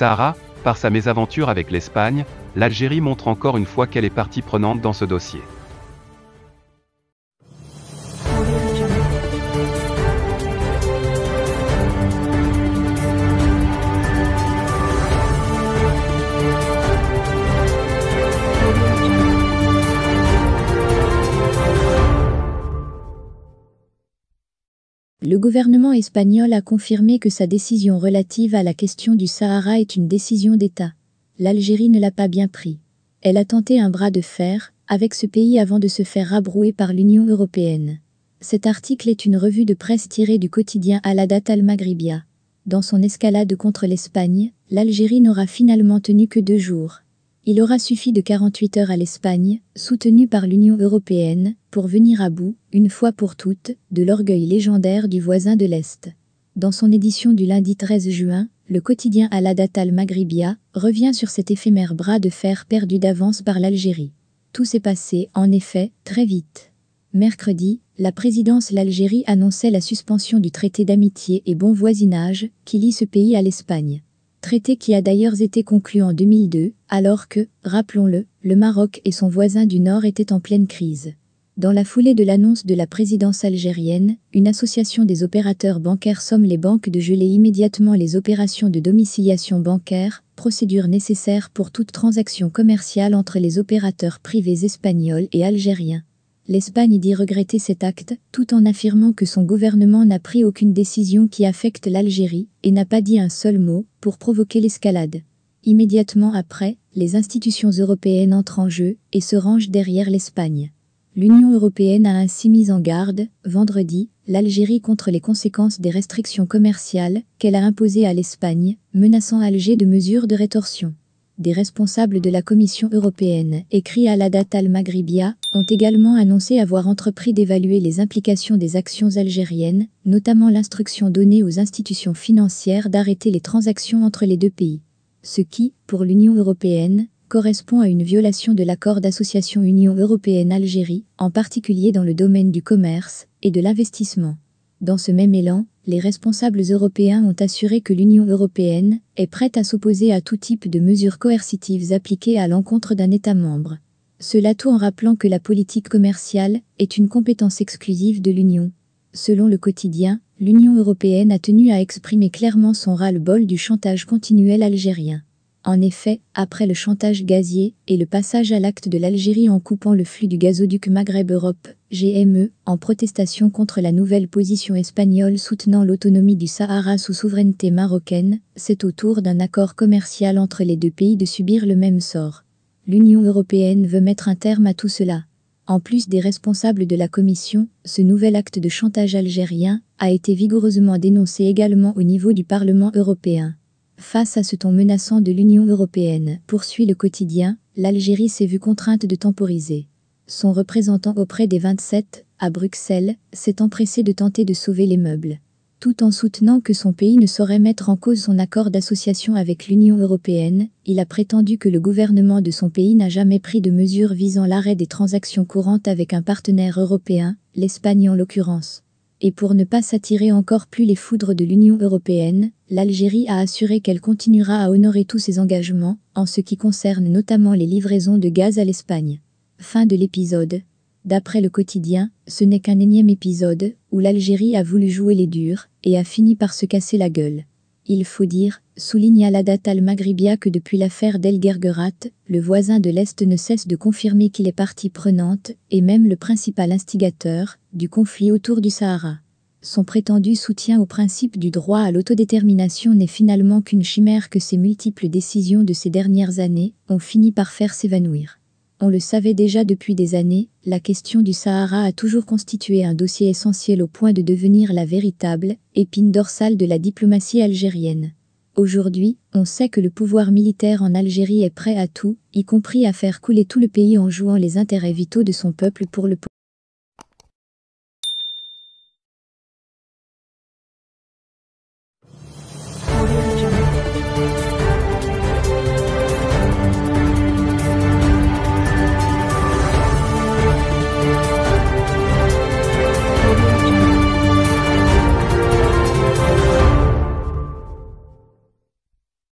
Sahara, par sa mésaventure avec l'Espagne, l'Algérie montre encore une fois qu'elle est partie prenante dans ce dossier. Le gouvernement espagnol a confirmé que sa décision relative à la question du Sahara est une décision d'État. L'Algérie ne l'a pas bien pris. Elle a tenté un bras de fer avec ce pays avant de se faire rabrouer par l'Union européenne. Cet article est une revue de presse tirée du quotidien Al-Hadat al-Maghribia. Dans son escalade contre l'Espagne, l'Algérie n'aura finalement tenu que 2 jours. Il aura suffi de 48 heures à l'Espagne, soutenue par l'Union européenne, pour venir à bout, une fois pour toutes, de l'orgueil légendaire du voisin de l'Est. Dans son édition du lundi 13 juin, le quotidien Al-Hadat al-Maghribia revient sur cet éphémère bras de fer perdu d'avance par l'Algérie. Tout s'est passé, en effet, très vite. Mercredi, la présidence l'Algérie annonçait la suspension du traité d'amitié et bon voisinage qui lie ce pays à l'Espagne. Traité qui a d'ailleurs été conclu en 2002, alors que, rappelons-le, le Maroc et son voisin du Nord étaient en pleine crise. Dans la foulée de l'annonce de la présidence algérienne, une association des opérateurs bancaires somme les banques de geler immédiatement les opérations de domiciliation bancaire, procédure nécessaire pour toute transaction commerciale entre les opérateurs privés espagnols et algériens. L'Espagne dit regretter cet acte, tout en affirmant que son gouvernement n'a pris aucune décision qui affecte l'Algérie, et n'a pas dit un seul mot, pour provoquer l'escalade. Immédiatement après, les institutions européennes entrent en jeu, et se rangent derrière l'Espagne. L'Union européenne a ainsi mis en garde, vendredi, l'Algérie contre les conséquences des restrictions commerciales qu'elle a imposées à l'Espagne, menaçant Alger de mesures de rétorsion. Des responsables de la Commission européenne, écrit Al-Hadat al-Maghribia, ont également annoncé avoir entrepris d'évaluer les implications des actions algériennes, notamment l'instruction donnée aux institutions financières d'arrêter les transactions entre les 2 pays. Ce qui, pour l'Union européenne, correspond à une violation de l'accord d'association Union européenne-Algérie, en particulier dans le domaine du commerce et de l'investissement. Dans ce même élan, les responsables européens ont assuré que l'Union européenne est prête à s'opposer à tout type de mesures coercitives appliquées à l'encontre d'un État membre. Cela tout en rappelant que la politique commerciale est une compétence exclusive de l'Union. Selon le quotidien, l'Union européenne a tenu à exprimer clairement son ras-le-bol du chantage continuel algérien. En effet, après le chantage gazier et le passage à l'acte de l'Algérie en coupant le flux du gazoduc Maghreb-Europe, GME, en protestation contre la nouvelle position espagnole soutenant l'autonomie du Sahara sous souveraineté marocaine, c'est au tour d'un accord commercial entre les 2 pays de subir le même sort. L'Union européenne veut mettre un terme à tout cela. En plus des responsables de la Commission, ce nouvel acte de chantage algérien a été vigoureusement dénoncé également au niveau du Parlement européen. Face à ce ton menaçant de l'Union européenne, poursuit le quotidien, l'Algérie s'est vue contrainte de temporiser. Son représentant auprès des 27, à Bruxelles, s'est empressé de tenter de sauver les meubles. Tout en soutenant que son pays ne saurait mettre en cause son accord d'association avec l'Union européenne, il a prétendu que le gouvernement de son pays n'a jamais pris de mesures visant l'arrêt des transactions courantes avec un partenaire européen, l'Espagne en l'occurrence. Et pour ne pas s'attirer encore plus les foudres de l'Union européenne, l'Algérie a assuré qu'elle continuera à honorer tous ses engagements, en ce qui concerne notamment les livraisons de gaz à l'Espagne. Fin de l'épisode. D'après le quotidien, ce n'est qu'un énième épisode, où l'Algérie a voulu jouer les durs, et a fini par se casser la gueule. Il faut dire, souligne Al-Hadat al-Maghribia que depuis l'affaire d'El Guerguerat, le voisin de l'Est ne cesse de confirmer qu'il est partie prenante, et même le principal instigateur, du conflit autour du Sahara. Son prétendu soutien au principe du droit à l'autodétermination n'est finalement qu'une chimère que ces multiples décisions de ces dernières années ont fini par faire s'évanouir. On le savait déjà depuis des années, la question du Sahara a toujours constitué un dossier essentiel au point de devenir la véritable épine dorsale de la diplomatie algérienne. Aujourd'hui, on sait que le pouvoir militaire en Algérie est prêt à tout, y compris à faire couler tout le pays en jouant les intérêts vitaux de son peuple pour le Audio Jungle.